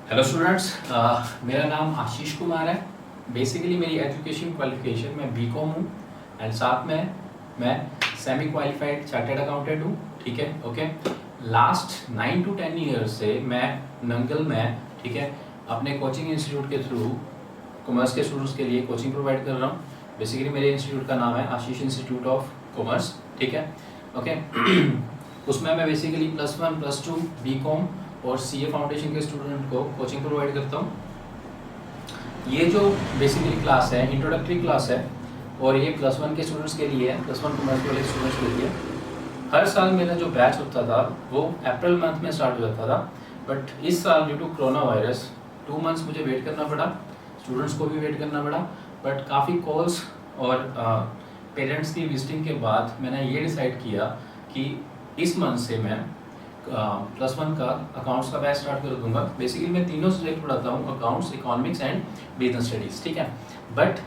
Hello students, मेरा नाम आशीष कुमार है। बेसिकली मेरी एजुकेशन क्वालिफिकेशन में बीकॉम हूँ एंड साथ में मैं सेमी क्वालिफाइड चार्टर्ड अकाउंटेंट हूँ। ठीक है, ओके। लास्ट 9 to 10 ईयर्स से मैं नंगल में, ठीक है, अपने कोचिंग इंस्टीट्यूट के थ्रू कॉमर्स के स्टूडेंट्स के लिए कोचिंग प्रोवाइड कर रहा हूँ। बेसिकली मेरे इंस्टीट्यूट का नाम है आशीष इंस्टीट्यूट ऑफ कॉमर्स। ठीक है, ओके। उसमें मैं बेसिकली +1 +2 बीकॉम और सीए फाउंडेशन के स्टूडेंट को कोचिंग प्रोवाइड करता हूँ। ये जो बेसिकली क्लास है इंट्रोडक्टरी क्लास है और ये +1 के स्टूडेंट्स के लिए है, +1 कॉमर्स वाले स्टूडेंट्स के लिए। हर साल मेरा जो बैच होता था वो अप्रैल मंथ में स्टार्ट हो जाता था, बट इस साल due to corona virus 2 months मुझे वेट करना पड़ा, स्टूडेंट्स को भी वेट करना पड़ा। बट काफ़ी कॉल्स और पेरेंट्स की विजिटिंग के बाद मैंने ये डिसाइड किया कि इस मंथ से मैं +1 का अकाउंट्स का बैच स्टार्ट कर दूंगा। बेसिकली मैं तीनों सब्जेक्ट पढ़ाता हूँ, accounts, economics and business studies. ठीक है, बट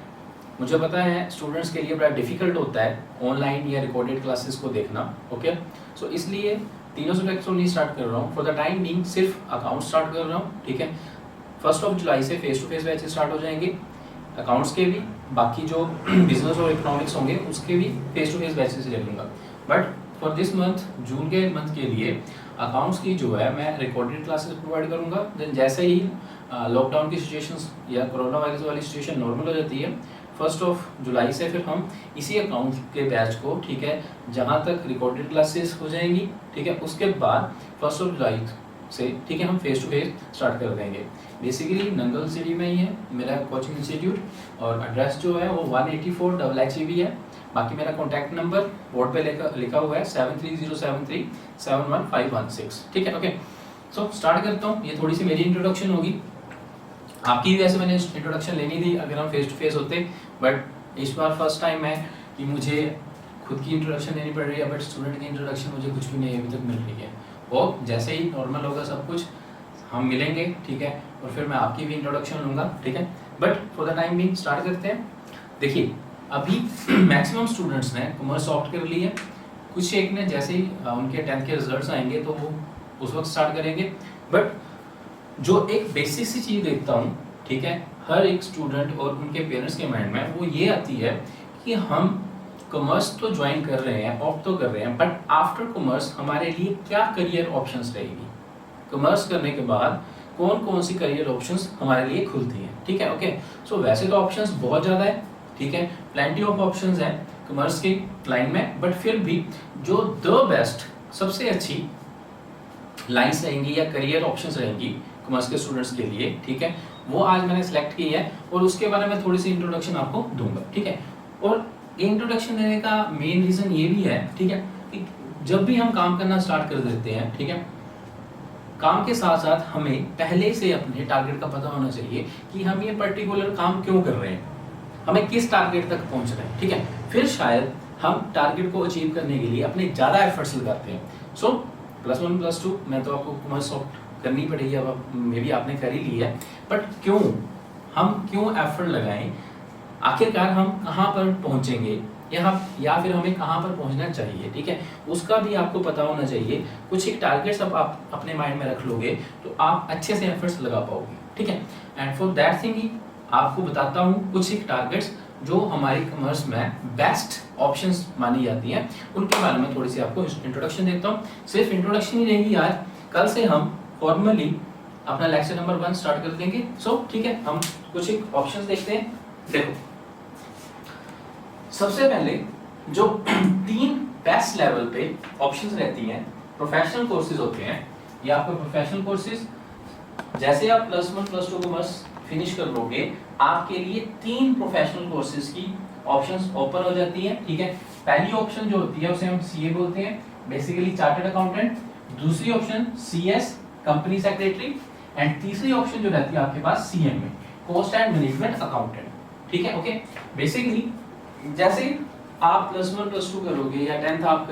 मुझे पता है स्टूडेंट्स के लिए बड़ा डिफिकल्ट होता है ऑनलाइन या रिकॉर्डेड क्लासेस को देखना। ओके, सो इसलिए तीनों सब्जेक्ट तो नहीं स्टार्ट कर रहा हूँ। फॉर द टाइम बीइंग सिर्फ अकाउंट स्टार्ट कर रहा हूँ। ठीक है, 1 जुलाई से face to face batches start हो जाएंगे अकाउंट्स के भी, बाकी जो बिजनेस और इकोनॉमिक्स होंगे उसके भी फेस टू फेस बैचेस ले लूँगा। बट फॉर दिस मंथ, जून के मंथ के लिए अकाउंट्स की जो है मैं रिकॉर्डेड क्लासेस प्रोवाइड करूंगा। देन जैसे ही लॉकडाउन की सिचुएशंस या कोरोना वायरस वाली सिचुएशन नॉर्मल हो जाती है, 1 जुलाई से फिर हम इसी अकाउंट के बैच को, ठीक है, जहां तक रिकॉर्डेड क्लासेस हो जाएंगी, ठीक है, उसके बाद 1 जुलाई से, ठीक है, हम फेस टू फेस स्टार्ट कर देंगे। बेसिकली नंगल सिटी में ही है मेरा कोचिंग इंस्टीट्यूट और एड्रेस जो है वो 184 XHEB है। बाकी मेरा कॉन्टैक्ट नंबर बोर्ड पे लिखा हुआ है 7307371516। ठीक है, ओके। सो स्टार्ट करता हूँ। ये थोड़ी सी मेरी इंट्रोडक्शन होगी, आपकी भी वैसे मैंने इंट्रोडक्शन लेनी थी अगर हम फेस टू फेस होते, बट इस बार फर्स्ट टाइम है कि मुझे खुद की इंट्रोडक्शन लेनी पड़ रही है, बट स्टूडेंट की इंट्रोडक्शन मुझे कुछ भी नहीं अभी तक मिल रही है। और जैसे ही नॉर्मल होगा सब कुछ हम मिलेंगे, ठीक है, और फिर मैं आपकी भी इंट्रोडक्शन लूँगा। ठीक है, but for the time being start करते हैं। देखिए, अभी मैक्सिमम स्टूडेंट्स ने कॉमर्स ऑप्ट कर ली है, कुछ एक ने जैसे ही उनके 10th के रिजल्ट्स आएंगे तो वो उस वक्त स्टार्ट करेंगे। बट जो एक बेसिक सी चीज़ देखता हूँ, ठीक है, हर एक स्टूडेंट और उनके पेरेंट्स के माइंड में वो ये आती है कि हम कॉमर्स तो ज्वाइन कर रहे हैं, ऑप्ट तो कर रहे हैं, बट आफ्टर कॉमर्स हमारे लिए क्या करियर ऑप्शंस रहेगी, कॉमर्स करने के बाद कौन कौन सी करियर ऑप्शंस हमारे लिए खुलती हैं। ठीक है, ओके। सो वैसे तो ऑप्शंस बहुत ज़्यादा है, ठीक है, प्लेंटी ऑफ ऑप्शंस हैं कॉमर्स की लाइन में, बट फिर भी जो द बेस्ट, सबसे अच्छी लाइंस रहेंगी या करियर ऑप्शंस रहेंगी कॉमर्स के स्टूडेंट्स के लिए, ठीक है, वो आज मैंने सेलेक्ट की है और उसके बारे में थोड़ी सी इंट्रोडक्शन आपको दूंगा। ठीक है, और इंट्रोडक्शन देने का मेन रीज़न ये भी है, ठीक है, कि जब भी हम काम करना स्टार्ट कर देते हैं, ठीक है, काम के साथ साथ हमें पहले से अपने टारगेट का पता होना चाहिए कि हम ये पर्टिकुलर काम क्यों कर रहे हैं, हमें किस टारगेट तक पहुंच रहे हैं। ठीक है, फिर शायद हम टारगेट को अचीव करने के लिए अपने ज़्यादा एफर्ट्स लगाते हैं। सो +1 +2 मैं तो आपको कॉमर्स ऑप्ट करनी पड़ेगी, अब मे बी आपने कर ही ली है, बट क्यों, हम क्यों एफर्ट लगाएं, आखिरकार हम कहाँ पर पहुँचेंगे या फिर हमें कहाँ पर पहुँचना चाहिए, ठीक है, उसका भी आपको पता होना चाहिए। कुछ एक टारगेट्स आप अपने माइंड में रख लोगे तो आप अच्छे से एफर्ट्स लगा पाओगे। ठीक है, and for that thing he आपको बताता हूँ कुछ एक टारगेट्स जो हमारी कॉमर्स में बेस्ट ऑप्शंस मानी जाती हैं, उनके बारे में थोड़ी सी आपको इंट्रोडक्शन देता हूँ। सिर्फ इंट्रोडक्शन ही रहेगी आज, कल से हम फॉर्मली अपना लेक्चर नंबर 1 स्टार्ट कर देंगे। सो ठीक है, हम कुछ एक ऑप्शंस देखते हैं। देखो, सबसे पहले जो 3 बेस्ट लेवल पे ऑप्शंस रहती हैं, प्रोफेशनल कोर्सेज होते हैं। ये आपके प्रोफेशनल कोर्सेज, जैसे आप +1 +2 कॉमर्स फिनिश कर लोगे, आपके लिए 3 प्रोफेशनल कोर्सेज की ऑप्शंस ओपन हो जाती हैं। ठीक है, पहली ऑप्शन जो होती है उसे हम सीए बोलते हैं, बेसिकली चार्टर्ड अकाउंटेंट। दूसरी option CS, company secretary, and तीसरी ऑप्शन जो रहती है आपके पास CMA, cost and management accountant. ठीक है, ओके। बेसिकली जैसे आप +1 +2 करोगे या 10th आप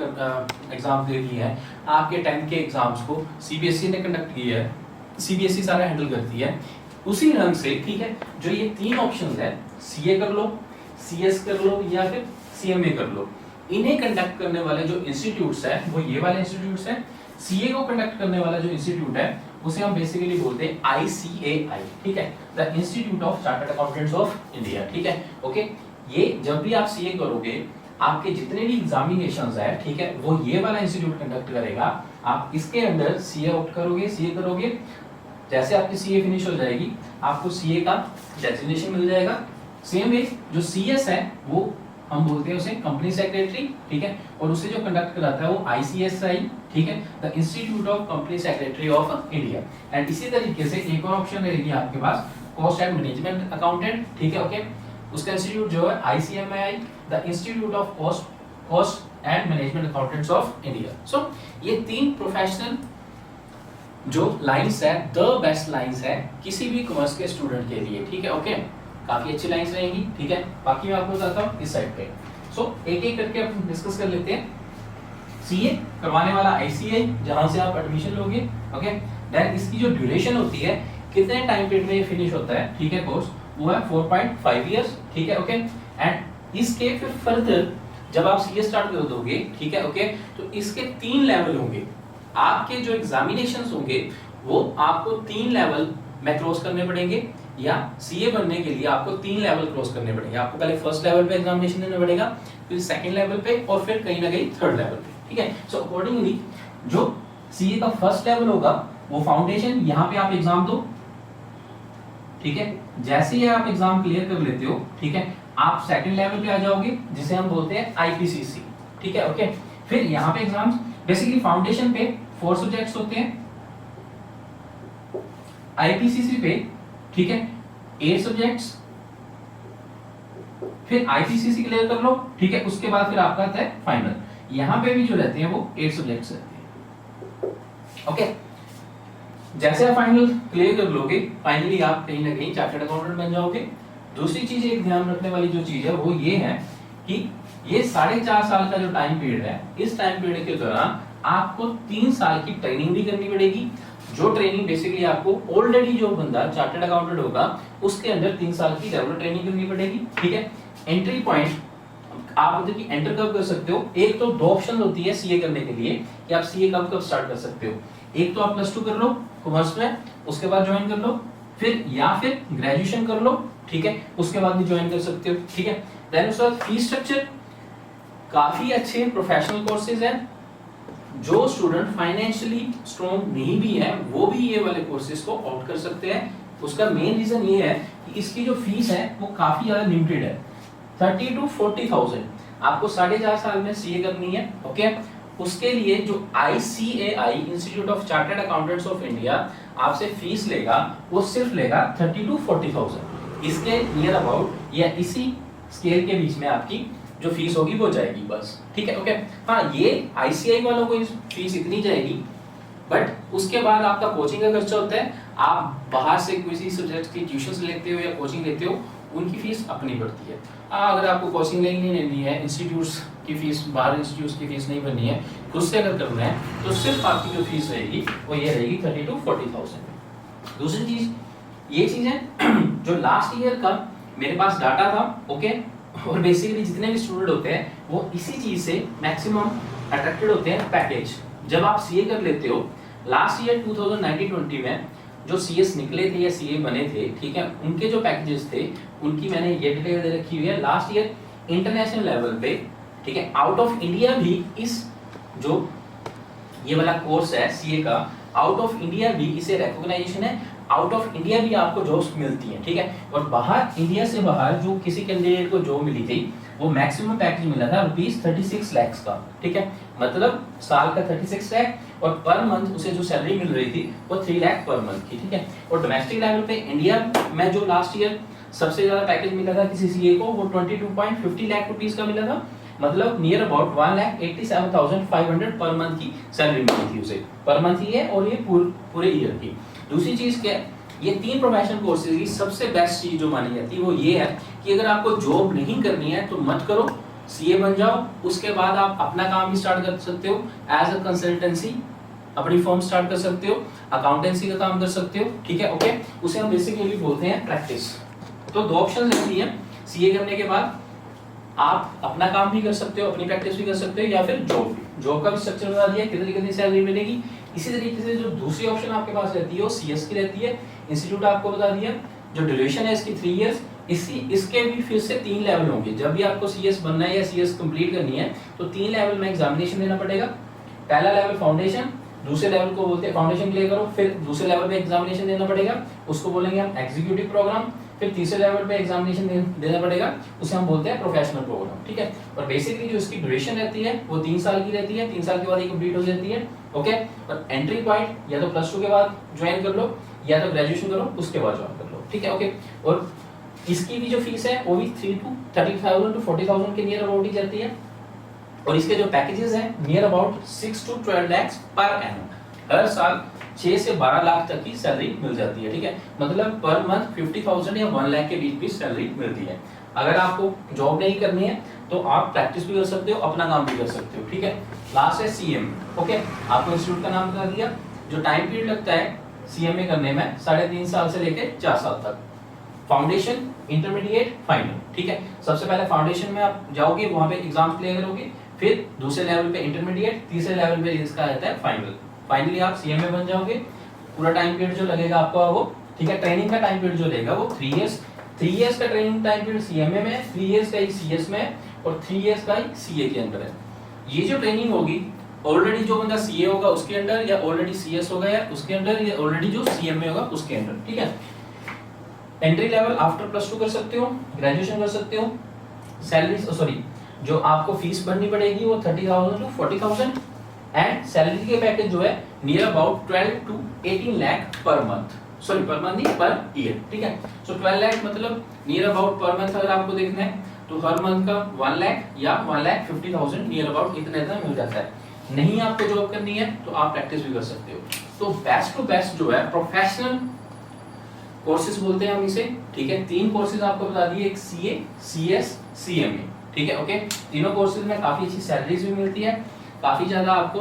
एग्जाम दे दिए हैं, आपके 10th के एग्जाम्स को सीबीएसई ने कंडक्ट किया है, सीबीएसई सारा हैंडल करती है उसी रंग से। ठीक है, जो ये 3 ऑप्शंस है, सीए कर लो, सीएस कर लो या फिर सीएमए कर लो, इन्हें कंडक्ट करने वाले जो इंस्टीट्यूट्स है वो ये वाले इंस्टीट्यूट्स हैं। सीए को कंडक्ट करने वाला जो इंस्टीट्यूट है उसे हम बेसिकली बोलते हैं ICAI, ठीक है, the institute of chartered accountants of India, ठीक है, ओके। ये जब भी आप सीए करोगे, आपके जितने भी एग्जामिनेशंस है, ठीक है, वो ये वाला इंस्टीट्यूट कंडक्ट करेगा। आप इसके अंदर सीए ऑप्ट करोगे, सीए करोगे, जैसे आपकी सीए फिनिश हो जाएगी, आपको सीए का डेजिग्नेशन मिल जाएगा। सेम वे जो सीएस है वो हम बोलते हैं उसे कंपनी सेक्रेटरी, ठीक है, और उसे जो कंडक्ट कराता है वो ICSI, ठीक है, the institute of company secretary of India. And इसी तरीके से एक और ऑप्शन रहेगी आपके पास, कॉस्ट एंड मैनेजमेंट अकाउंटेंट, ठीक है, ओके, उसका इंस्टीट्यूट जो है ICMAI, the institute of cost and management accountants of India. So ये 3 प्रोफेशनल जो लाइंस है, द बेस्ट लाइंस है किसी भी कॉमर्स के स्टूडेंट के लिए, ठीक है, ओके, काफी अच्छी लाइंस रहेंगी, ठीक है। बाकी मैं आपको बताता हूँ इस साइड पे। सो एक एक करके अपन डिस्कस कर लेते हैं। सीए करवाने वाला ICAI, जहां से आप एडमिशन लोगे, ओके। देन इसकी जो ड्यूरेशन होती है, कितने टाइम पीरियड में ये फिनिश होता है, ठीक है, कोर्स, वो है 4.5 इयर्स, ठीक है, ओके। एंड इसके फिर फर्दर जब आप सीए स्टार्ट कर दोगे, ठीक है, ओके, तो इसके 3 लेवल होंगे। आपके जो एग्जामिनेशंस होंगे वो आपको 3 लेवल में क्रॉस करने पड़ेंगे, या सीए बनने के लिए आपको 3 लेवल क्रॉस करने पड़ेंगे। आपको पहले फर्स्ट लेवल पे एग्जामिनेशन देना पड़ेगा, फिर सेकंड लेवल पे, और फिर कहीं ना कहीं थर्ड लेवल पे, ठीक है। सो अकॉर्डिंगली जो सीए का फर्स्ट लेवल होगा वो फाउंडेशन, यहाँ पे आप एग्जाम दो, ठीक है, जैसे ही आप एग्जाम क्लियर कर लेते हो, ठीक है, आप सेकंड लेवल पे आ जाओगे, जिसे हम बोलते हैं IPCC, ठीक है, ओके। फिर यहाँ पे एग्जाम्स बेसिकली फाउंडेशन पे 4 सब्जेक्ट्स होते हैं, IPCC पे, ठीक है, 8 सब्जेक्ट्स, फिर IPCC क्लियर कर लो, ठीक है, उसके बाद फिर आपका आता है फाइनल। यहाँ पे भी जो रहते हैं वो 8 सब्जेक्ट्स रहते हैं, ओके। जैसे आप फाइनल क्लियर कर लोगे, फाइनली आप कहीं ना कहीं चार्टर्ड अकाउंटेंट बन जाओगे। दूसरी चीज एक ध्यान रखने वाली जो चीज है वो ये है कि ये 4.5 साल का जो टाइम पीरियड है, इस टाइम पीरियड के दौरान आपको 3 साल की ट्रेनिंग भी करनी पड़ेगी, जो ट्रेनिंग बेसिकली आपको ऑलरेडी जो बंदा चार्टर्ड अकाउंटेंट होगा उसके अंदर 3 साल की रेगुलर ट्रेनिंग करनी पड़ेगी, ठीक है। एंट्री पॉइंट आप मतलब कि एंटर कब कर सकते हो, एक तो 2 ऑप्शन होती है सीए करने के लिए कि आप सीए कब स्टार्ट कर सकते हो। एक तो आप +2 कर लो कॉमर्स में, उसके बाद ज्वाइन कर लो, फिर या फिर ग्रेजुएशन कर लो, ठीक है, उसके बाद भी ज्वाइन कर सकते हो, ठीक है। देन उसके बाद फीस स्ट्रक्चर, काफी अच्छे प्रोफेशनल कोर्सेज हैं। जो स्टूडेंट फाइनेंशियली स्ट्रॉन्ग नहीं भी है वो भी ये वाले कोर्सेज को ऑप्ट कर सकते हैं। उसका मेन रीजन ये है कि इसकी जो फीस है वो काफी ज्यादा लिमिटेड है, 30 to 40,000। आपको 4.5 साल में सीए करनी है, ओके। उसके लिए जो ICAI institute of chartered accountants of India आपसे फीस लेगा वो सिर्फ लेगा 30 to 40,000। इसके नियर अबाउट या इसी स्केल के बीच में आपकी जो फीस होगी वो जाएगी बस, ठीक है, ओके। हाँ, ये ICAI वालों को फीस इतनी जाएगी, बट उसके बाद आपका कोचिंग का खर्चा होता है। आप बाहर से किसी सब्जेक्ट की ट्यूशंस लेते हो या कोचिंग लेते हो, उनकी फीस अपनी पड़ती है। अगर आपको कोचिंग लेनी है, इंस्टीट्यूट्स की फीस, बाहर इंस्टीट्यूट्स की फीस नहीं भरनी है, खुद से अगर करना है तो सिर्फ आपकी जो फीस रहेगी वो ये रहेगी 30 to 40,000। दूसरी चीज ये चीज है जो लास्ट ईयर का मेरे पास डाटा था, ओके, और बेसिकली जितने भी स्टूडेंट होते हैं वो इसी चीज से मैक्सिमम अट्रैक्टेड होते हैं पैकेज। जब आप सीए कर लेते हो, लास्ट ईयर 2019-20 में जो सीएस निकले थे या सीए बने थे, ठीक है, उनके जो पैकेजेस थे उनकी मैंने ये डिटेल दे रखी हुई है। लास्ट ईयर इंटरनेशनल लेवल पे, ठीक है, आउट ऑफ इंडिया भी इस जो ये वाला कोर्स है सीए का, आउट ऑफ इंडिया भी इसे रिकॉग्नाइजेशन है, आउट ऑफ इंडिया भी आपको जॉब्स मिलती हैं, ठीक है। और बाहर इंडिया से बाहर जो किसी कैंडिडेट को जॉब मिली थी वो मैक्सिमम पैकेज मिला था ₹36 लाख का, ठीक है, मतलब साल का 36 लाख, और पर मंथ उसे जो सैलरी मिल रही थी वो 3 लाख पर मंथ की, ठीक है। और डोमेस्टिक लेवल पे इंडिया में जो लास्ट ईयर सबसे ज्यादा पैकेज मिला था किसी सीए को वो 22.50 लाख रुपीस का मिला था, मतलब नियर अबाउट 1,87,500 पर मंथ की सैलरी मिली थी उसे, पर मंथ ही है, और ये पूरे ईयर की। दूसरी चीज क्या है, ये 3 प्रोफेशनल कोर्सेज की सबसे बेस्ट चीज जो मानी जाती है वो ये है कि अगर आपको जॉब नहीं करनी है तो मत करो, सीए बन जाओ, उसके बाद आप अपना काम भी स्टार्ट कर सकते हो, एज अ कंसल्टेंसी अपनी फर्म स्टार्ट कर सकते हो, अकाउंटेंसी का काम कर सकते हो, ठीक है, ओके। उसे हम बेसिकली बोलते हैं प्रैक्टिस। तो 2 ऑप्शन रहती है, सीए करने के बाद आप अपना काम भी कर सकते हो, अपनी प्रैक्टिस भी कर सकते हो, या फिर जॉब भी। जॉब का भी स्ट्रक्चर बता दिया, कितनी कितनी सैलरी मिलेगी, इसी तरीके से जो दूसरी ऑप्शन आपके पास रहती है वो CS की रहती है। इंस्टीट्यूट आपको बता दिया, जो ड्यूरेशन है इसकी 3 इयर्स। इसके भी फिर से 3 लेवल होंगे। जब भी आपको CS बनना है या CS कंप्लीट करनी है तो 3 लेवल में एग्जामिनेशन देना पड़ेगा। पहला लेवल फाउंडेशन, दूसरे लेवल को बोलते हैं फाउंडेशन क्लियर करो, फिर दूसरे लेवल पे एग्जामिनेशन देना पड़ेगा, उसको बोलेंगे हम एग्जीक्यूटिव प्रोग्राम। फिर तीसरे लेवल पे एग्जामिनेशन देना पड़ेगा, उसे हम बोलते हैं प्रोफेशनल प्रोग्राम। ठीक है, और बेसिकली जो इसकी ड्यूरेशन रहती है वो 3 साल की रहती है। 3 साल के बाद ये कंप्लीट हो जाती है। ओके, और एंट्री पॉइंट या तो +2 के बाद ज्वाइन कर लो या तो ग्रेजुएशन करो उसके बाद ज्वाइन कर लो। ठीक है, ओके। और इसकी भी जो फीस है वो भी 30,000 to 40,000 के नियर अबाउट ही जाती है। और इसके जो पैकेजेस हैं near about 6 to 12 lakhs per annum, हर साल 6 से 12 लाख तक की सैलरी मिल जाती है। ठीक है, मतलब पर मंथ 50,000 या 1 लाख के बीच भी सैलरी मिलती है। अगर आपको जॉब नहीं करनी है तो आप प्रैक्टिस भी कर सकते हो, अपना काम भी कर सकते हो। ठीक है, लास्ट है CM। ओके, आपको इंस्टीट्यूट का नाम बता दिया। जो टाइम पीरियड लगता है CMA करने में 3.5 साल से लेकर 4 साल तक। Foundation, intermediate, final. ठीक है, सबसे पहले फाउंडेशन में आप जाओगे, वहां पे एग्जाम क्लियर करोगे, फिर दूसरे लेवल पे इंटरमीडिएट, तीसरे लेवल पे इसका रहता है फाइनल। फाइनली आप CMA बन जाओगे। पूरा टाइम पीरियड जो लगेगा आपका वो, ठीक है, ट्रेनिंग का टाइम पीरियड जो लगेगा वो 3 इयर्स। 3 इयर्स का ट्रेनिंग टाइम पीरियड CMA में, 3 इयर्स का ही CS में और 3 इयर्स का ही CA के अंदर है। ये जो ट्रेनिंग होगी ऑलरेडी जो बंदा CA होगा उसके अंडर, या ऑलरेडी CS होगा या उसके अंडर, या ऑलरेडी जो CMA होगा उसके अंडर। ठीक है, एंट्री लेवल आफ्टर +2 कर सकते हो, ग्रेजुएशन कर सकते हो। सैलरी जो आपको फीस भरनी पड़ेगी वो 30,000 to 40,000 एंड सैलरी के पैकेज जो है near about 12 to 18 lakh per month, per month नहीं पर ईयर। ठीक है, सो 12 लाख मतलब नियर अबाउट पर मंथ अगर आपको देखना है तो हर मंथ का 1 लाख या 1,50,000 नियर अबाउट इतना मिल जाता है। नहीं आपको जॉब करनी है तो आप प्रैक्टिस भी कर सकते हो। तो बेस्ट टू बेस्ट जो है प्रोफेशनल कोर्सेज बोलते हैं हम इसे। ठीक है, 3 कोर्सेज आपको बता दिए, एक CA, CS, CMA। ठीक है, ओके। तीनों कोर्सेज में काफी अच्छी सैलरीज भी मिलती है, काफी ज्यादा आपको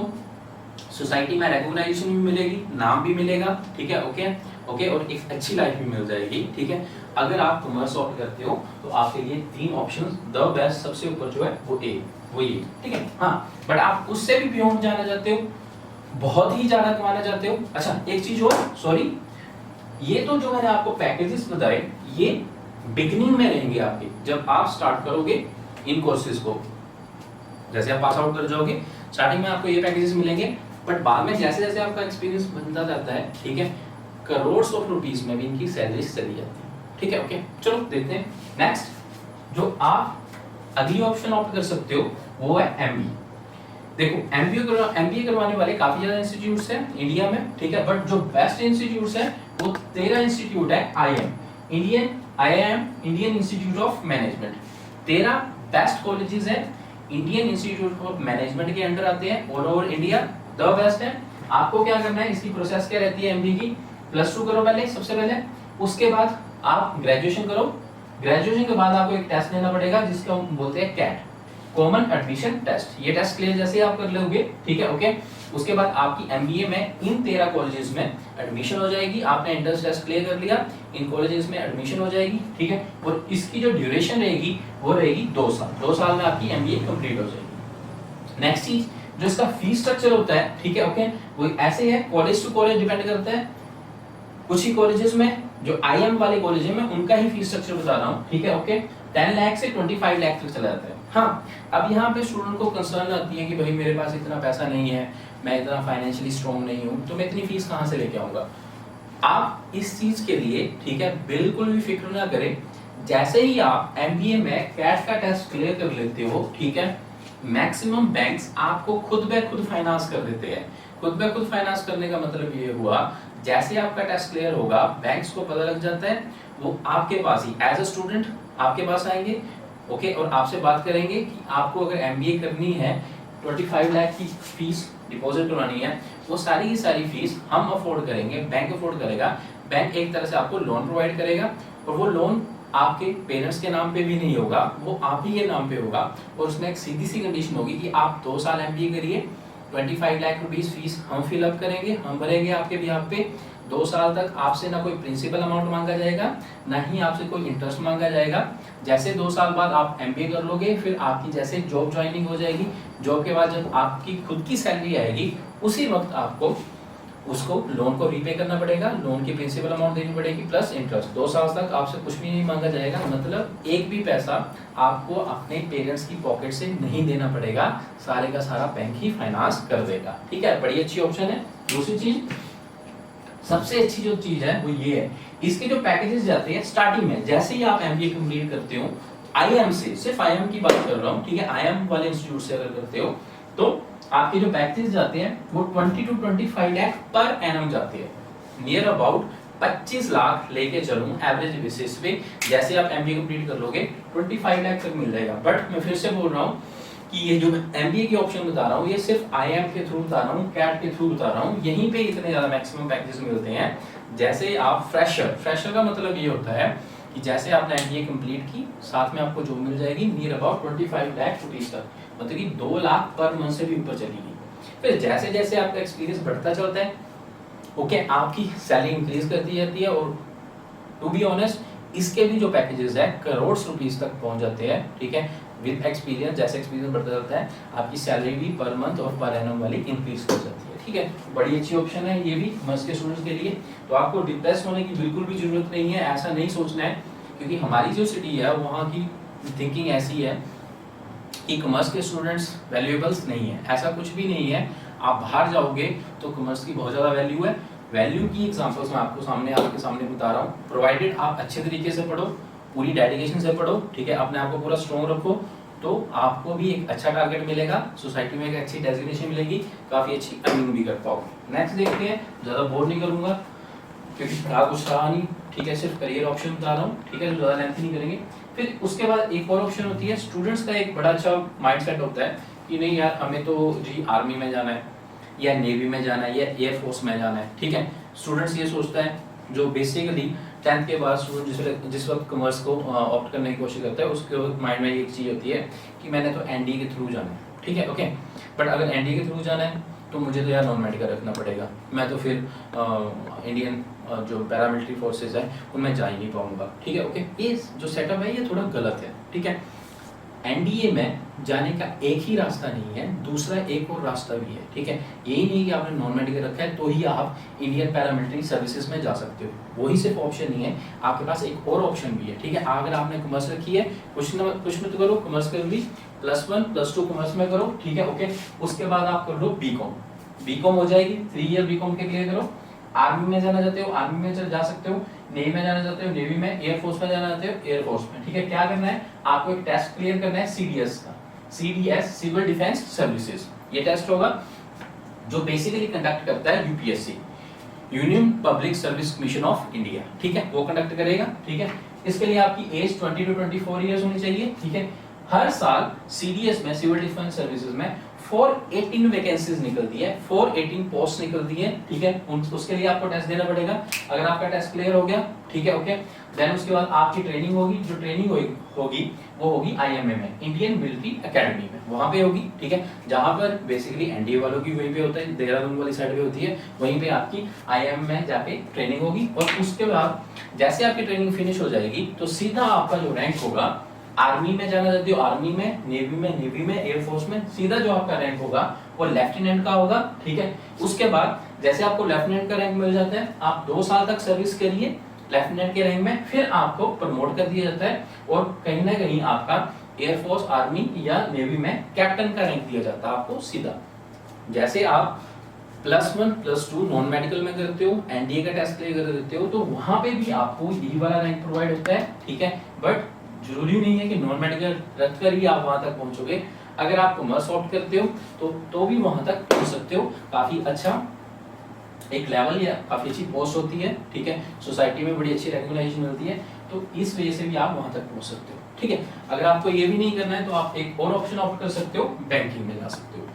सोसाइटी में रिकॉग्नाइजेशन भी मिलेगी, नाम भी मिलेगा। ठीक है, ओके ओके, और एक अच्छी लाइफ भी मिल जाएगी। ठीक है, अगर आप कॉमर्स ऑप्ट करते हो तो आपके लिए 3 ऑप्शंस, द बेस्ट सबसे ऊपर जो है वो ये। ठीक है, हाँ, बट आप उससे भी बियॉन्ड जाना चाहते हो, बहुत ही ज्यादा कमाना चाहते हो। अच्छा, एक चीज और, सॉरी, ये तो जो मैंने आपको पैकेजेस बताए ये बिगिनिंग में रहेंगे आपके, जब आप स्टार्ट करोगे इन कोर्सेज को। जैसे आप पास आउट कर जाओगे स्टार्टिंग में आपको ये पैकेजेस मिलेंगे, बट बाद में जैसे जैसे आपका एक्सपीरियंस बनता जाता है, ठीक है, करोड़्स ऑफ रुपीस में भी इनकी सैलरीज चली जाती है। ठीक है, ओके, चलो देखते हैं नेक्स्ट। जो आप अगली ऑप्शन ऑप्ट कर सकते हो वो है MBA। देखो, MBA करवाने वाले काफी ज्यादा इंस्टीट्यूट्स हैं इंडिया में। ठीक है, बट जो बेस्ट इंस्टीट्यूट्स हैं वो 13 इंस्टीट्यूट है IIM, Indian institute of management. 13 best colleges हैं इंडियन इंस्टीट्यूट ऑफ मैनेजमेंट के अंडर आते हैं, all over India the best है। आपको क्या करना है, इसकी प्रोसेस क्या रहती है MBA की, +2 करो पहले, सबसे पहले, उसके बाद आप ग्रेजुएशन करो। ग्रेजुएशन के बाद आपको एक टेस्ट देना पड़ेगा जिसको हम बोलते हैं CAT, कॉमन एडमिशन टेस्ट। ये टेस्ट क्लियर जैसे आप कर लोगे, ठीक है, ओके, उसके बाद आपकी MBA में इन 13 कॉलेजेस में एडमिशन हो जाएगी। आपने एंट्रेंस टेस्ट क्लियर कर लिया, इन कॉलेजेस में एडमिशन हो जाएगी। ठीक है, और इसकी जो ड्यूरेशन रहेगी वो रहेगी 2 साल। 2 साल में आपकी MBA कंप्लीट हो जाएगी। नेक्स्ट चीज, जो इसका फीस स्ट्रक्चर होता है, ठीक है, ओके, वो ऐसे है, कॉलेज टू कॉलेज डिपेंड करता है। कुछ ही कॉलेजेस में, जो IIM वाले कॉलेज में, उनका ही फीस स्ट्रक्चर बता रहा हूँ। ठीक है, ओके, 10 लाख से 25 लाख तक चला जाता है। हाँ, अब यहाँ पे स्टूडेंट को कंसर्न आती है कि भाई मेरे पास इतना पैसा नहीं है, मैं इतना फाइनेंशियली स्ट्रॉन्ग नहीं हूँ, तो मैं इतनी फीस कहाँ से लेके आऊंगा। आप इस चीज के लिए, ठीक है, बिल्कुल भी फिक्र ना करें। जैसे ही आप MBA में CAT का टेस्ट क्लियर कर लेते हो, ठीक है, मैक्सिमम बैंक्स आपको खुद ब खुद फाइनेंस कर देते हैं। खुद ब खुद फाइनेंस करने का मतलब ये हुआ, जैसे आपका टेस्ट क्लियर होगा, बैंक्स को पता लग जाता है, वो आपके पास ही एज अ स्टूडेंट आपके पास आएंगे, ओके, और आपसे बात करेंगे कि आपको अगर MBA करनी है, 25 लाख की फीस डिपॉजिट करवानी है, वो सारी की सारी फीस हम अफोर्ड करेंगे, बैंक अफोर्ड करेगा। बैंक एक तरह से आपको लोन प्रोवाइड करेगा, और वो लोन आपके पेरेंट्स के नाम पे भी नहीं होगा, वो आप ही के नाम पे होगा। और उसमें एक सीधी सी कंडीशन होगी कि आप 2 साल MBA करिए, 25 लाख रुपीस फीस हम फिलअप करेंगे, हम भरेंगे आपके बिहाफ पे। 2 साल तक आपसे ना कोई प्रिंसिपल अमाउंट मांगा जाएगा, ना ही आपसे कोई इंटरेस्ट मांगा जाएगा। जैसे 2 साल बाद आप MBA कर लोगे, फिर आपकी जैसे जॉब ज्वाइनिंग हो जाएगी, जॉब के बाद जब आपकी खुद की सैलरी आएगी, उसी वक्त आपको उसको लोन को रीपे करना पड़ेगा, लोन की प्रिंसिपल अमाउंट देनी पड़ेगी प्लस इंटरेस्ट। 2 साल तक आपसे कुछ भी नहीं मांगा जाएगा, मतलब एक भी पैसा आपको अपने पेरेंट्स की पॉकेट से नहीं देना पड़ेगा, सारे का सारा बैंक ही फाइनेंस कर देगा। ठीक है, बड़ी अच्छी ऑप्शन है। दूसरी चीज, सबसे अच्छी जो चीज है वो ये है, इसके जो पैकेजेस जाते हैं स्टार्टिंग में, जैसे ही आप एमबीए कंप्लीट करते हो आईएम से, सिर्फ आईएम की बात कर रहा हूँ, ठीक है, आईएम वाले इंस्टीट्यूट से अगर करते हो तो आपके जो पैकेजेस जाते हैं वो 20 to 25 लाख पर एनम जाते हैं, नियर अबाउट 25 लाख लेके चलूं एवरेज बेसिस पे। जैसे आप एमबीए कंप्लीट कर लोगे 25 लाख तक मिल जाएगा। बट मैं फिर से बोल रहा हूँ कि ये जो एमबीए की ऑप्शन बता रहा हूँ ये सिर्फ आईएम के थ्रू बता रहा हूँ, कैट के थ्रू बता रहा हूँ, यहीं पे इतने ज्यादा मैक्सिमम पैकेजेस मिलते हैं। जैसे आप फ्रेशर का मतलब ये होता है कि जैसे आपने एमबीए कंप्लीट की, साथ में आपको जॉब मिल जाएगी नियर अबाउट 25 लाख रुपीस तक, मतलब कि 2 लाख पर मंथ से भी ऊपर चलेगी। फिर जैसे जैसे आपका एक्सपीरियंस बढ़ता चलता है, ओके, आपकी सैलरी इंक्रीज करती जाती है, और टू बी ऑनेस्ट इसके भी जो पैकेजेस है करोड़ रुपीस तक पहुंच जाते हैं। ठीक है, विद एक्सपीरियंस, जैसे एक्सपीरियंस बढ़ता जाता है आपकी सैलरी भी पर मंथ और पर एनम वाली इंक्रीज कर जाती है। ठीक है, बड़ी अच्छी ऑप्शन है ये भी कॉमर्स के स्टूडेंट्स के लिए। तो आपको डिप्रेस होने की बिल्कुल भी जरूरत नहीं है, ऐसा नहीं सोचना है, क्योंकि हमारी जो सिटी है वहाँ की थिंकिंग ऐसी है कि कॉमर्स के स्टूडेंट्स वैल्यूएबल्स नहीं है, ऐसा कुछ भी नहीं है। आप बाहर जाओगे तो कॉमर्स की बहुत ज़्यादा वैल्यू है। वैल्यू की एग्जांपल्स मैं आपके सामने बता रहा हूँ, प्रोवाइडेड आप अच्छे तरीके से पढ़ो, पूरी डेडिकेशन से पढ़ो, ठीक है, अपने आप को पूरा स्ट्रॉन्ग रखो, तो आपको भी एक अच्छा टारगेट मिलेगा, सोसाइटी में एक अच्छी डेजिग्नेशन मिलेगी, काफ़ी अच्छी अर्निंग भी कर पाओगे। नेक्स्ट देखते हैं, ज़्यादा बोर नहीं करूँगा क्योंकि पढ़ा कुछ रहा नहीं, ठीक है, सिर्फ करियर ऑप्शन बता रहा हूँ, ठीक है, ज़्यादा लेंथ नहीं करेंगे। फिर उसके बाद एक और ऑप्शन होती है, स्टूडेंट्स का एक बड़ा अच्छा माइंडसेट होता है कि नहीं यार हमें तो जी आर्मी में जाना है या नेवी में जाना है या एयरफोर्स में जाना है। ठीक है, स्टूडेंट्स ये सोचता है, जो बेसिकली 10th के बाद स्टूडेंट जिस वक्त कॉमर्स को ऑप्ट करने की कोशिश करता है, उसके माइंड में एक चीज़ होती है कि मैंने तो एनडीए के थ्रू जाना है। ठीक है, ओके, बट अगर एनडीए के थ्रू जाना है तो मुझे तो यार नॉन मेडिकल रखना पड़ेगा, मैं तो फिर इंडियन जो पैरामिलिट्री फोर्सेज है उनमें जा ही नहीं पाऊंगा। ठीक है, ओके, ये जो सेटअप है ये थोड़ा गलत है। ठीक है, एनडीए में जाने का एक ही रास्ता नहीं है, दूसरा एक और रास्ता भी है। ठीक है, यही नहीं कि आपने नॉन मेडिकल रखा है तो ही आप इंडियन पैरामिलिट्री सर्विसेज में जा सकते हो, वही सिर्फ ऑप्शन नहीं है, आपके पास एक और ऑप्शन भी है। ठीक है, अगर आपने कॉमर्स रखी है, कुछ न तो करो, कॉमर्स कर ली, +1 +2 कॉमर्स में करो। ठीक है, ओके, उसके बाद आप कर लो बीकॉम हो जाएगी, 3 ईयर बीकॉम के क्लियर करो। आर्मी में जाना चाहते हो आर्मी में जा सकते हो, नेवी में जाना चाहते हो नेवी में, एयरफोर्स में जाना चाहते हो एयरफोर्स में। ठीक है, क्या करना है, आपको एक टेस्ट क्लियर करना है सीडीएस का, सीडीएस सिविल डिफेंस सर्विसेज। ये टेस्ट होगा जो बेसिकली कंडक्ट करता है UPSC, union public service commission of India. ठीक है, वो कंडक्ट करेगा। ठीक है, इसके लिए आपकी एज 20 to 24 ईयर्स होनी चाहिए। ठीक है, हर साल सीडीएस में, सिविल डिफेंस सर्विसेज में 418 वैकेंसीज निकलती है, 418 पोस्ट निकलती है। ठीक है, उसके लिए आपको टेस्ट देना पड़ेगा। अगर आपका टेस्ट क्लियर हो गया, ठीक है, ओके, देन उसके बाद आपकी ट्रेनिंग होगी, जो ट्रेनिंग होगी वो होगी आईएमए में, इंडियन मिलिट्री एकेडमी में, वहां पे होगी। ठीक है, जहां पर बेसिकली एनडीए वालों की वहीं पे होता है, देहरादून वाली साइड पे होती है, वहीं पे आपकी आईएमए में जाके ट्रेनिंग होगी। और उसके बाद जैसे आपकी ट्रेनिंग फिनिश हो जाएगी तो सीधा आपका जो रैंक होगा, आर्मी में जाना चाहते हो आर्मी में, नेवी में, एयरफोर्स में, सीधा जो आपका रैंक होगा वो लेफ्टिनेंट का होगा। ठीक है, उसके बाद जैसे आपको लेफ्टिनेंट का रैंक मिल जाता है, आप 2 साल तक सर्विस करिए लेफ्टिनेंट के रैंक में, फिर आपको प्रमोट कर दिया जाता है और कहीं ना कहीं आपका एयरफोर्स, आर्मी या नेवी में कैप्टन का रैंक दिया जाता है आपको सीधा। जैसे आप +1 +2 नॉन मेडिकल में करते हो, एनडीए का टेस्ट क्लियर कर देते हो, तो वहां पे भी आपको यही वाला रैंक प्रोवाइड होता है। ठीक है, बट जरूरी नहीं है कि नॉन मेडिकल रखकर ही आप वहां तक पहुंचोगे। अगर आप कॉमर्स ऑप्ट करते हो तो भी वहां तक पहुंच सकते हो, काफी अच्छा एक लेवल या काफी अच्छी पोस्ट होती है। ठीक है, सोसाइटी में बड़ी अच्छी रिकॉग्निशन मिलती है, तो इस वजह से भी आप वहां तक पहुंच सकते हो। ठीक है, अगर आपको ये भी नहीं करना है तो आप एक और ऑप्शन ऑप्ट कर सकते हो, बैंकिंग में जा सकते हो।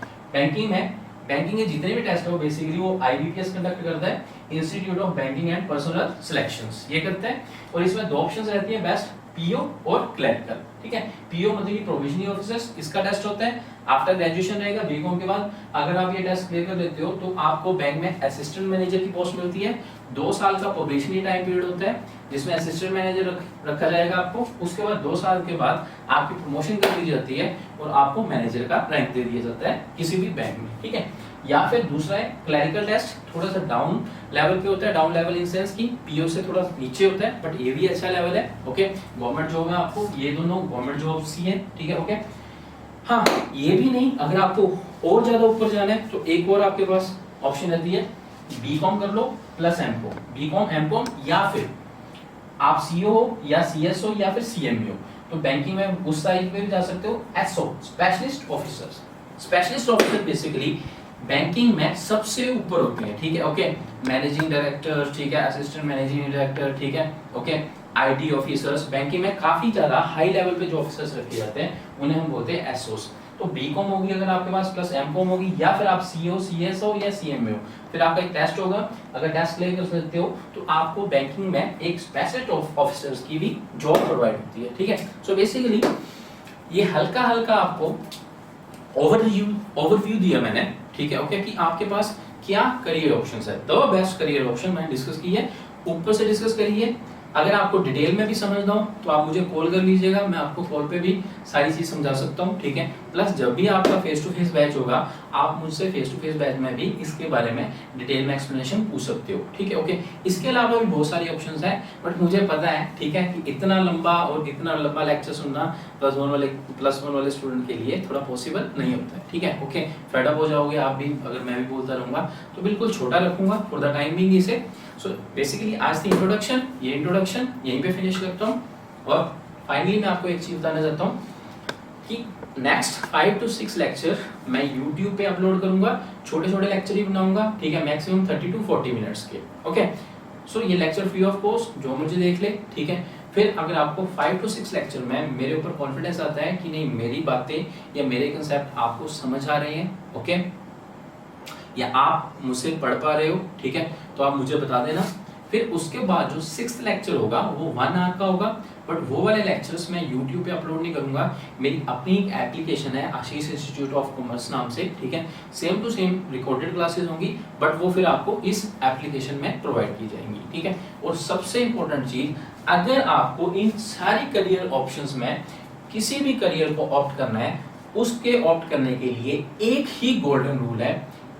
बैंकिंग के जितने भी टेस्ट हो बेसिकली वो आईबीपीएस कंडक्ट करता है, institute of banking and personal selections, ये करता है। और इसमें 2 ऑप्शंस रहती हैं, बेस्ट पीओ और क्लर्कल। ठीक है। पीओ मतलब कि प्रोविजनिंग ऑफिसर्स, इसका टेस्ट होता है आफ्टर ग्रेजुएशन रहेगा बीकॉम के बाद। अगर आप ये टेस्ट क्लियर कर लेते हो तो आपको बैंक में असिस्टेंट मैनेजर की पोस्ट मिलती है। 2 साल का प्रोबेशनरी टाइम पीरियड होता है जिसमें असिस्टेंट मैनेजर रखा जाएगा आपको। उसके बाद 2 साल के बाद आपकी प्रमोशन कर दी जाती है और आपको मैनेजर का रैंक दे दिया जाता है किसी भी बैंक में, ठीक है। या फिर दूसरा है क्लरिकल टेस्ट, थोड़ा सा डाउन लेवल पे होता है, डाउन लेवल इन सेंस की पीओ से थोड़ा नीचे होता है, बट ये भी अच्छा लेवल है, ओके। गवर्नमेंट जॉब है आपको, ये दोनों गवर्नमेंट जॉब्स ही है, ठीक है, ओके। हाँ, ये भी नहीं, अगर आपको और ज्यादा ऊपर जाना है तो एक और आपके पास ऑप्शन रहती है, बीकॉम कर लो प्लस एमकॉम, बीकॉम एमकॉम, या फिर आप सीओ हो या सीएसओ या फिर सीएमओ, तो बैंकिंग में उस साइड पे भी जा सकते हो। SO specialist officers, specialist officer basically banking में सबसे ऊपर होते हैं, ठीक है, ओके। मैनेजिंग डायरेक्टर, ठीक है, असिस्टेंट मैनेजिंग डायरेक्टर, ठीक है, ओके। आईटी ऑफिसर्स, बैंकिंग में काफी ज्यादा हाई लेवल पे जो ऑफिसर्स रखे जाते हैं उन्हें हम बोलते हैं एसओस। तो बीकॉम होगी अगर आपके पास, प्लस एमकॉम होगी, या फिर आप सीओ सीएसओ या सीएमओ, फिर आपका एक टेस्ट होगा। अगर टेस्ट क्लियर कर सकते हो तो आपको बैंकिंग में एक स्पेशलिस्ट ऑफिसर्स की भी जॉब प्रोवाइड होती है, ठीक है। सो बेसिकली ये हल्का हल्का आपको ओवरव्यू दिया मैंने, ठीक है, ओके, कि आपके पास क्या करियर ऑप्शंस है। द बेस्ट करियर ऑप्शन मैंने डिस्कस की है, ऊपर से डिस्कस करी है। अगर आपको डिटेल में भी समझना हो तो आप मुझे कॉल कर लीजिएगा, मैं आपको कॉल पे भी सारी चीज समझा सकता हूँ, ठीक है। प्लस जब भी आपका फेस टू फेस बैच होगा आप मुझसे फेस टू फेस बैच में भी इसके बारे में डिटेल में एक्सप्लेनेशन पूछ सकते हो, ठीक है, ओके। इसके अलावा भी बहुत सारी ऑप्शंस हैं, बट मुझे पता है, ठीक है, कि इतना लंबा लेक्चर सुनना प्लस वन वाले स्टूडेंट के लिए थोड़ा पॉसिबल नहीं होता है, ठीक है, ओके। फेड अप हो जाओगे आप भी अगर मैं भी बोलता रहूंगा, तो बिल्कुल छोटा रखूंगा फॉर द टाइम बीइंग इसे। सो बेसिकली आज की इंट्रोडक्शन यहीं पे फिनिश करता हूँ, और फाइनली मैं आपको एक चीज बताना चाहता हूँ कि नेक्स्ट 5 to 6 लेक्चर मैं YouTube पे अपलोड करूंगा, छोटे छोटे लेक्चर ही बनाऊंगा, ठीक है, मैक्सिमम 30 to 40 मिनट्स के, ओके। सो ये लेक्चर फ्री ऑफ कॉस्ट, जो मुझे देख ले, ठीक है। फिर अगर आपको 5 to 6 लेक्चर में मेरे ऊपर कॉन्फिडेंस आता है कि नहीं मेरी बातें या मेरे कंसेप्ट आपको समझ आ रहे हैं, ओके, या आप मुझसे पढ़ पा रहे हो, ठीक है, तो आप मुझे बता देना। फिर उसके बाद जो 6th लेक्चर होगा वो 1 आवर का होगा, बट वो वाले लेक्चर्स मैं YouTube पे अपलोड नहीं करूंगा। मेरी अपनी एक एप्लीकेशन है आशीष इंस्टीट्यूट ऑफ कॉमर्स नाम से, ठीक है, same to same recorded classes होंगी, बट वो फिर आपको इस एप्लीकेशन में प्रोवाइड की जाएंगी, ठीक है। और सबसे इंपॉर्टेंट चीज, अगर आपको इन सारी करियर ऑप्शंस में किसी भी करियर को ऑप्ट करना है, उसके ऑप्ट करने के लिए एक ही गोल्डन रूल है,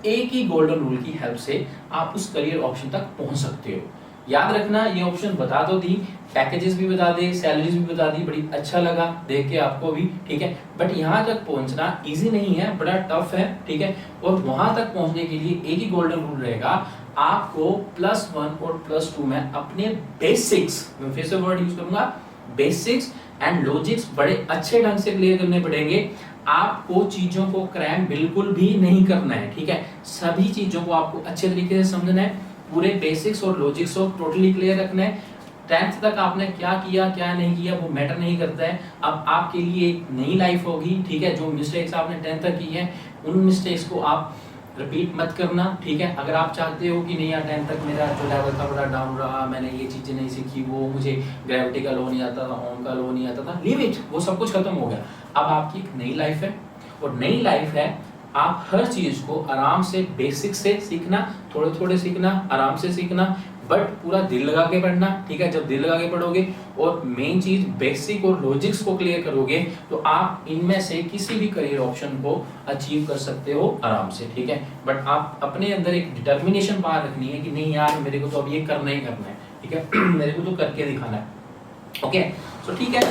एक ही गोल्डन रूल की हेल्प से आप उस करियर ऑप्शन तक पहुंच सकते हो। याद रखना, ये ऑप्शन बता दो दी, पैकेजेस भी बता दे, सैलरीज भी बता दी, बड़ी अच्छा लगा देख के आपको भी, ठीक है, बट यहाँ तक पहुंचना इजी नहीं है, बड़ा टफ है, ठीक है। और वहां तक पहुंचने के लिए एक ही गोल्डन रूल रहेगा, आपको +1 और +2 में अपने बेसिक्स, मैं फिर से वर्ड यूज करूंगा, बेसिक्स एंड लॉजिक्स बड़े अच्छे ढंग से क्लियर करने पड़ेंगे। आपको चीजों को क्रैम बिल्कुल भी नहीं करना है, ठीक है, सभी चीजों को आपको अच्छे तरीके से समझना है, पूरे बेसिक्स और लॉजिक्स को टोटली क्लियर रखना है। 10th तक आपने क्या किया क्या नहीं किया वो मैटर नहीं करता है, अब आपके लिए एक नई लाइफ होगी, ठीक है। जो मिस्टेक्स आपने 10th तक की है उन मिस्टेक्स को आप रिपीट मत करना, ठीक है। अगर आप चाहते हो कि नहीं यार 10th तक मेरा जो लेवल था बड़ा डाउन रहा, मैंने ये चीजें नहीं सीखी, वो मुझे ग्रेविटी का लॉ नहीं आता था, ओम का लॉ नहीं आता था, लीव इट, वो सब कुछ खत्म हो गया। अब आपकी एक नई लाइफ है, और नई लाइफ है, आप हर चीज को आराम से बेसिक से सीखना, थोड़े थोड़े सीखना, आराम से सीखना, बट पूरा दिल लगा के पढ़ना, ठीक है। जब दिल लगा के पढ़ोगे और मेन चीज बेसिक और लॉजिक्स को क्लियर करोगे तो आप इनमें से किसी भी करियर ऑप्शन को अचीव कर सकते हो आराम से, ठीक है। बट आप अपने अंदर एक डिटर्मिनेशन बाहर रखनी है कि नहीं यार मेरे को तो अब ये करना ही करना है, ठीक है, मेरे को तो करके दिखाना है, ओके। सो ठीक है,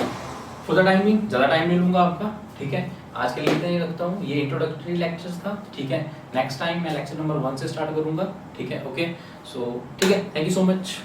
फॉर द टाइमिंग ज्यादा टाइम नहीं लूंगा आपका, ठीक है। आज के लिए इतना ही रखता हूँ, ये इंट्रोडक्टरी लेक्चर्स था, ठीक है। नेक्स्ट टाइम मैं लेक्चर नंबर 1 से स्टार्ट करूंगा, ठीक है, ओके। सो ठीक है, थैंक यू सो मच।